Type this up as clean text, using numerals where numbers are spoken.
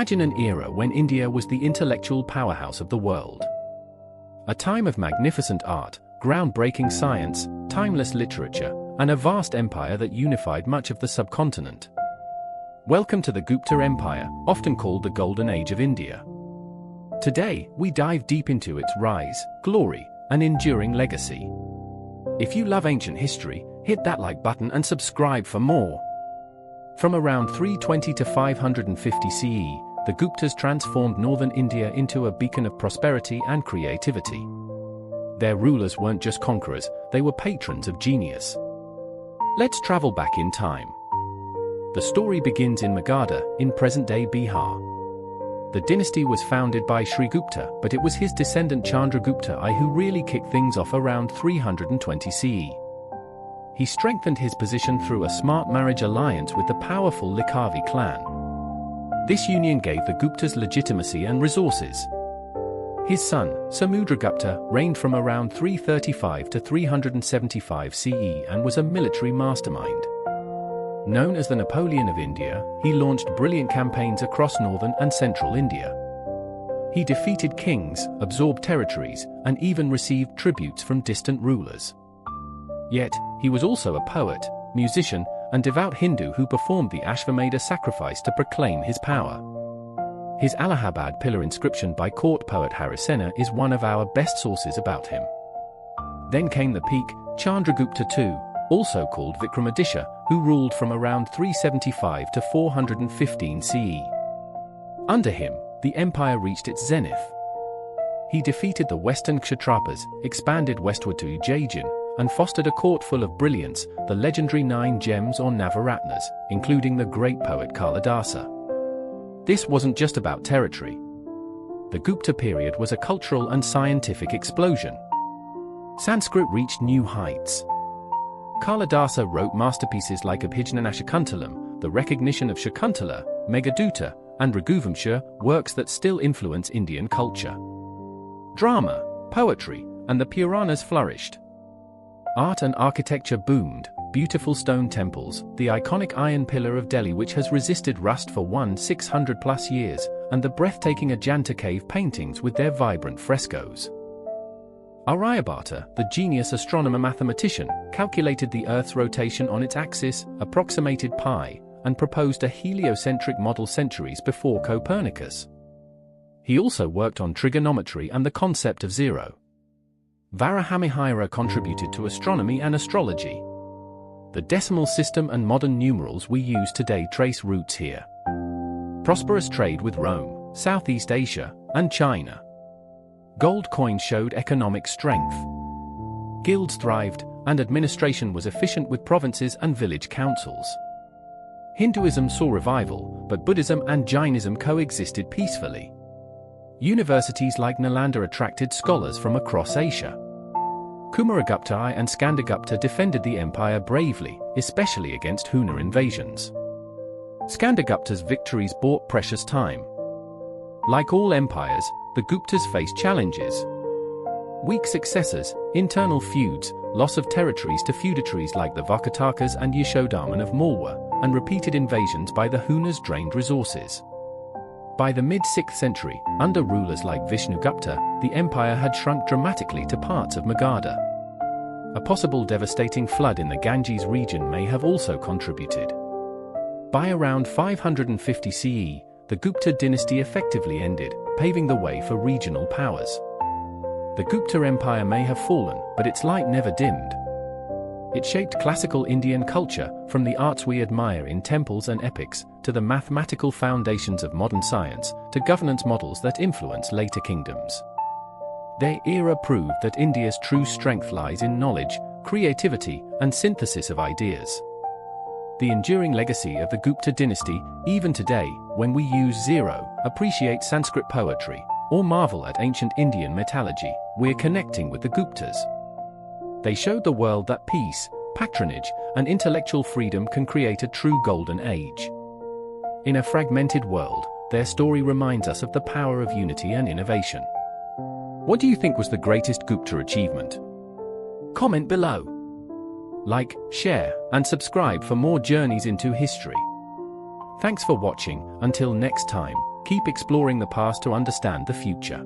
Imagine an era when India was the intellectual powerhouse of the world. A time of magnificent art, groundbreaking science, timeless literature, and a vast empire that unified much of the subcontinent. Welcome to the Gupta Empire, often called the Golden Age of India. Today, we dive deep into its rise, glory, and enduring legacy. If you love ancient history, hit that like button and subscribe for more. From around 320 to 550 CE, the Guptas transformed northern India into a beacon of prosperity and creativity. Their rulers weren't just conquerors, they were patrons of genius. Let's travel back in time. The story begins in Magadha, in present-day Bihar. The dynasty was founded by Gupta, but it was his descendant Chandragupta I who really kicked things off around 320 CE. He strengthened his position through a smart marriage alliance with the powerful Likhavi clan. This union gave the Guptas legitimacy and resources. His son, Chandragupta, reigned from around 335 to 375 CE and was a military mastermind. Known as the Napoleon of India, he launched brilliant campaigns across northern and central India. He defeated kings, absorbed territories, and even received tributes from distant rulers. Yet, he was also a poet, musician, and devout Hindu who performed the Ashvamedha sacrifice to proclaim his power. His Allahabad pillar inscription by court poet Harisena is one of our best sources about him. Then came the peak, Chandragupta II, also called Vikramaditya, who ruled from around 375 to 415 CE. Under him, the empire reached its zenith. He defeated the western Kshatrapas, expanded westward to Ujjain, and fostered a court full of brilliance, the legendary 9 gems or Navaratnas, including the great poet Kalidasa. This wasn't just about territory. The Gupta period was a cultural and scientific explosion. Sanskrit reached new heights. Kalidasa wrote masterpieces like Abhijnana-Shakuntalam, the recognition of Shakuntala, Meghaduta, and Raghuvamsha, works that still influence Indian culture. Drama, poetry, and the Puranas flourished. Art and architecture boomed, beautiful stone temples, the iconic iron pillar of Delhi which has resisted rust for 600+ years, and the breathtaking Ajanta cave paintings with their vibrant frescoes. Aryabhata, the genius astronomer-mathematician, calculated the Earth's rotation on its axis, approximated pi, and proposed a heliocentric model centuries before Copernicus. He also worked on trigonometry and the concept of zero. Varahamihira contributed to astronomy and astrology. The decimal system and modern numerals we use today trace roots here. Prosperous trade with Rome, Southeast Asia, and China. Gold coins showed economic strength. Guilds thrived, and administration was efficient with provinces and village councils. Hinduism saw revival, but Buddhism and Jainism coexisted peacefully. Universities like Nalanda attracted scholars from across Asia. Kumaragupta I and Skandagupta defended the empire bravely, especially against Huna invasions. Skandagupta's victories bought precious time. Like all empires, the Guptas faced challenges. Weak successors, internal feuds, loss of territories to feudatories like the Vakatakas and Yashodaman of Malwa, and repeated invasions by the Hunas drained resources. By the mid-6th century, under rulers like Vishnugupta, the empire had shrunk dramatically to parts of Magadha. A possible devastating flood in the Ganges region may have also contributed. By around 550 CE, the Gupta dynasty effectively ended, paving the way for regional powers. The Gupta Empire may have fallen, but its light never dimmed. It shaped classical Indian culture, from the arts we admire in temples and epics, to the mathematical foundations of modern science, to governance models that influence later kingdoms. Their era proved that India's true strength lies in knowledge, creativity, and synthesis of ideas. The enduring legacy of the Gupta dynasty, even today, when we use zero, appreciate Sanskrit poetry, or marvel at ancient Indian metallurgy, we're connecting with the Guptas. They showed the world that peace, patronage, and intellectual freedom can create a true golden age. In a fragmented world, their story reminds us of the power of unity and innovation. What do you think was the greatest Gupta achievement? Comment below. Like, share, and subscribe for more journeys into history. Thanks for watching. Until next time, keep exploring the past to understand the future.